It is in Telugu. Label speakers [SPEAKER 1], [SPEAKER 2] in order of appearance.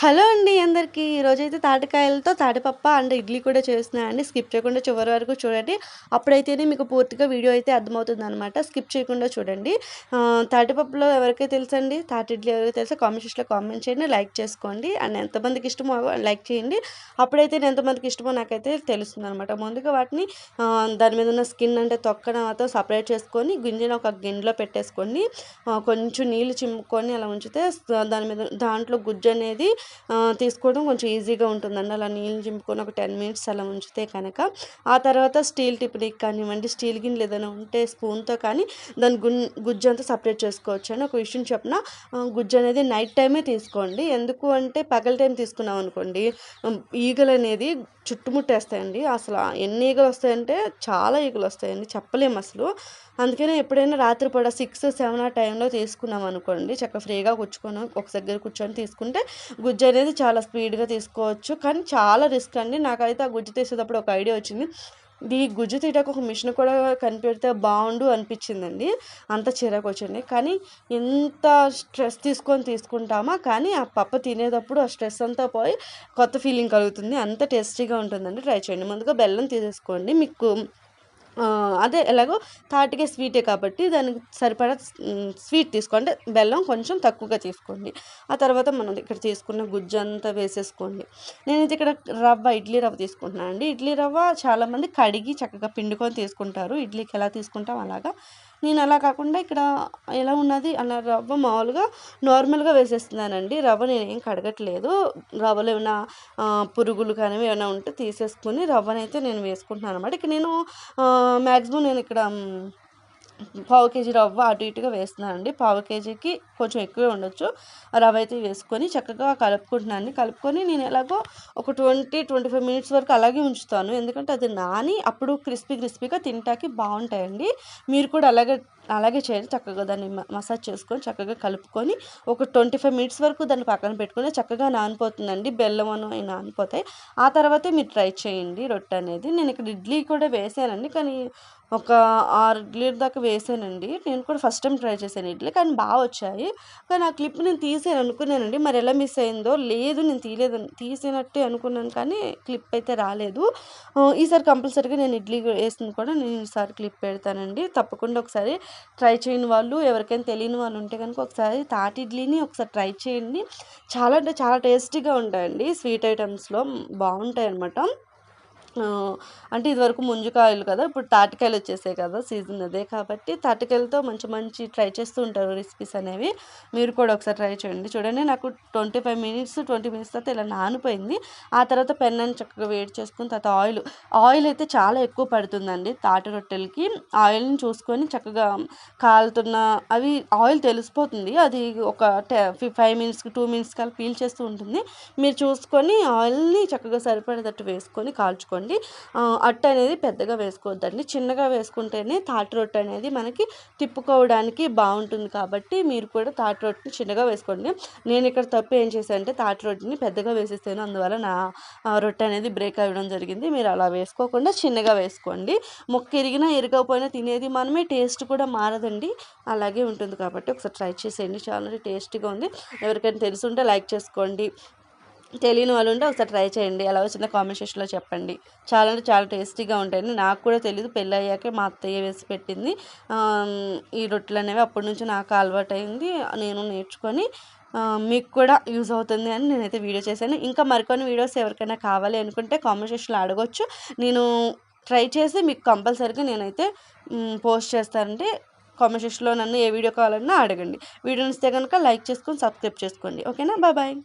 [SPEAKER 1] హలో అండి అందరికీ. ఈరోజైతే తాటికాయలతో తాటిపప్ప అండ్ ఇడ్లీ కూడా చేస్తున్నా అండి. స్కిప్ చేయకుండా చివరి వరకు చూడండి. అప్పుడైతేనే మీకు పూర్తిగా వీడియో అయితే అర్థమవుతుందనమాట. స్కిప్ చేయకుండా చూడండి. తాటిపప్పులో ఎవరికైతే తెలుసండి, తాటి ఇడ్లీ ఎవరికైతే తెలుసో కామెంట్ సెక్షన్‌లో కామెంట్ చేయండి. లైక్ చేసుకోండి. అండ్ ఎంతమందికి ఇష్టమో లైక్ చేయండి. అప్పుడైతే ఎంతమందికి ఇష్టమో నాకైతే తెలుస్తుందనమాట. ముందుగా వాటిని దాని మీద ఉన్న స్కిన్ అంటే తొక్కన మాత్రం సపరేట్ చేసుకొని గింజను ఒక గిన్నెలో పెట్టేసుకోండి. కొంచెం నీళ్ళు చిమ్ముకొని అలా ఉంచితే దాని మీద దాంట్లో గుజ్జు అనేది తీసుకోవడం కొంచెం ఈజీగా ఉంటుందండి. అలా నీళ్ళు చింపుకొని ఒక 10 మినిట్స్ అలా ఉంచితే కనుక, ఆ తర్వాత స్టీల్ టిఫిన్‌కి కానివ్వండి, స్టీల్ గిన్నెలు ఏదైనా ఉంటే స్పూన్‌తో కానీ దాని గుజ్జంతా సపరేట్ చేసుకోవచ్చు అండి. ఒక విషయం చెప్పనా, గుజ్జు అనేది నైట్ టైమే తీసుకోండి. ఎందుకు అంటే పగల టైం తీసుకున్నాం అనుకోండి, ఈగలనేది చుట్టుముట్టేస్తాయండి. అసలు ఎన్ని ఈగలు వస్తాయంటే చాలా ఈగలు వస్తాయండి, చెప్పలేము అసలు. అందుకనే ఎప్పుడైనా రాత్రిపూట 6, 7 ఆ టైంలో తీసుకున్నాం అనుకోండి, చక్కగా ఫ్రీగా ఒక దగ్గర కూర్చొని తీసుకుంటే గుజ్జు అనేది చాలా స్పీడ్‌గా తీసుకోవచ్చు. కానీ చాలా రిస్క్ అండి. నాకైతే ఆ గుజ్జు తీసేటప్పుడు ఒక ఐడియా వచ్చింది. ఈ గుజ్జు తీయడానికి ఒక మిషన్ కూడా కనిపెడితే బావుండు అనిపించిందండి. అంత చిరాకొచ్చింది. కానీ ఎంత స్ట్రెస్ తీసుకుంటామా, కానీ ఆ పప్పు తినేటప్పుడు ఆ స్ట్రెస్ అంతా పోయి కొత్త ఫీలింగ్ కలుగుతుంది. అంత టేస్టీగా ఉంటుందండి. ట్రై చేయండి. ముందుగా బెల్లం తీసేసుకోండి. మీకు అదే ఎలాగో తాటికాయ స్వీటే కాబట్టి దానికి సరిపడా స్వీట్ తీసుకోండి. బెల్లం కొంచెం తక్కువగా తీసుకోండి. ఆ తర్వాత మనం ఇక్కడ తీసుకున్న గుజ్జంతా వేసేసుకోండి. నేనైతే ఇక్కడ ఇడ్లీ రవ్వ తీసుకుంటున్నాను అండి. ఇడ్లీ రవ్వ చాలామంది కడిగి చక్కగా పిండుకొని తీసుకుంటారు. ఇడ్లీకి ఎలా తీసుకుంటాం అలాగా. నేను అలా కాకుండా ఇక్కడ ఎలా ఉన్నది అలా రవ్వ మామూలుగా నార్మల్‌గా వేసేస్తున్నానండి. రవ్వ నేనేం కడగట్లేదు. రవ్వలో ఏమైనా పురుగులు కానీ ఏమైనా ఉంటే తీసేసుకొని రవ్వనైతే నేను వేసుకుంటున్నాను అనమాట. ఇక నేను మ్యాక్సిమం నేనిక్కడ పావు కేజీ రవ్వ అటు ఇటుగా వేస్తున్నానండి. పావు కేజీకి కొంచెం ఎక్కువే ఉండొచ్చు. రవ్వ అయితే వేసుకొని చక్కగా కలుపుకుంటున్నానండి. కలుపుకొని నేను ఎలాగో ఒక 25 మినిట్స్ వరకు అలాగే ఉంచుతాను. ఎందుకంటే అది నాని అప్పుడు క్రిస్పీగా తింటాకి బావుంటాయండి. మీరు కూడా అలాగే చేయండి. చక్కగా దాన్ని మసాజ్ చేసుకొని చక్కగా కలుపుకొని ఒక 25 మినిట్స్ వరకు దాన్ని పక్కన పెట్టుకొని చక్కగా నానిపోతుందండి. బెల్లం అవి నానిపోతాయి. ఆ తర్వాతే మీరు ట్రై చేయండి రొట్టె అనేది. నేను ఇక్కడ ఇడ్లీ కూడా వేసానండి. కానీ ఒక 6 ఇడ్లీల దాకా వేసానండి. నేను కూడా ఫస్ట్ టైం ట్రై చేశాను ఇడ్లీ. కానీ వచ్చాయి. కానీ ఆ క్లిప్ నేను తీసాను అనుకున్నానండి. మరి ఎలా మిస్ అయిందో, లేదు నేను తీసినట్టే అనుకున్నాను కానీ క్లిప్ అయితే రాలేదు. ఈసారి కంపల్సరీగా నేను ఇడ్లీ వేసింది కూడా నేను ఈసారి క్లిప్ పెడతానండి. తప్పకుండా ఒకసారి ట్రై చేయని వాళ్ళు, ఎవరికైనా తెలియని వాళ్ళు ఉంటే కనుక ఒకసారి తాటి ఇడ్లీని ఒకసారి ట్రై చేయండి. చాలా అంటే చాలా టేస్టీగా ఉంటాయండి. స్వీట్ ఐటమ్స్‌లో బావుంటాయన్నమాట. అంటే ఇదివరకు ముంజికాయలు కదా! ఇప్పుడు తాటికాయలు వచ్చేసాయి కదా! సీజన్ అదే కాబట్టి తాటికాయలతో మంచి ట్రై చేస్తూ ఉంటారు రెసిపీస్ అనేవి. మీరు కూడా ఒకసారి ట్రై చేయండి. చూడండి నాకు 20 మినిట్స్ తర్వాత ఇలా నానిపోయింది. ఆ తర్వాత పెన్నాన్ని చక్కగా వేడి చేసుకొని తర్వాత ఆయిల్ అయితే చాలా ఎక్కువ పడుతుందండి తాటి రొట్టెలకి. ఆయిల్‌ని చూసుకొని చక్కగా కాలుతున్న అవి ఆయిల్ తెలిసిపోతుంది. అది ఒక 5 మినిట్స్‌కి 2 మినిట్స్‌కి అలా పీల్చేస్తూ ఉంటుంది. మీరు చూసుకొని ఆయిల్‌ని చక్కగా సరిపడేటట్టు వేసుకొని కాల్చుకోండి. అట్టు అనేది పెద్దగా వేసుకోవద్దండి. చిన్నగా వేసుకుంటేనే తాటి రొట్టె అనేది మనకి తిప్పుకోవడానికి బావుంటుంది కాబట్టి మీరు కూడా తాటి రొట్టెని చిన్నగా వేసుకోండి. నేను ఇక్కడ తప్పు ఏం చేశానంటే తాటి రొట్టెని పెద్దగా వేసేసాను. అందువల్ల నా రొట్టె అనేది బ్రేక్ అవ్వడం జరిగింది. మీరు అలా వేసుకోకుండా చిన్నగా వేసుకోండి. ముక్క ఇరిగినా ఇరగకపోయినా తినేది మనమే, టేస్ట్ కూడా మారదండి. అలాగే ఉంటుంది కాబట్టి ఒకసారి ట్రై చేసేయండి. చాలా టేస్టీగా ఉంది. ఎవరికైనా తెలుసుంటే లైక్ చేసుకోండి. తెలియని వాళ్ళు ఉంటే ఒకసారి ట్రై చేయండి. ఎలా వచ్చిందో కామెంట్ సెక్షన్‌లో చెప్పండి. చాలా అంటే చాలా టేస్టీగా ఉంటాయండి. నాకు కూడా తెలీదు. పెళ్ళయ్యాకే మా అత్తయ్య వేసి పెట్టింది. ఈ రొట్టెలనేవి అప్పటి నుంచి నాకు అలవాటయింది. నేను నేర్చుకొని మీకు కూడా యూజ్ అవుతుంది అని నేనైతే వీడియో చేశాను. ఇంకా మరికొన్ని వీడియోస్ ఎవరికైనా కావాలి అనుకుంటే కామెంట్ సెక్షన్‌లో అడగొచ్చు. నేను ట్రై చేసి మీకు కంపల్సరీగా నేనైతే పోస్ట్ చేస్తానండి. కామెంట్ సెక్షన్‌లో నన్ను ఏ వీడియో కావాలన్నా అడగండి. వీడియో నచ్చితే గనుక లైక్ చేసుకొని సబ్స్క్రైబ్ చేసుకోండి. ఓకేనా? బాయ్.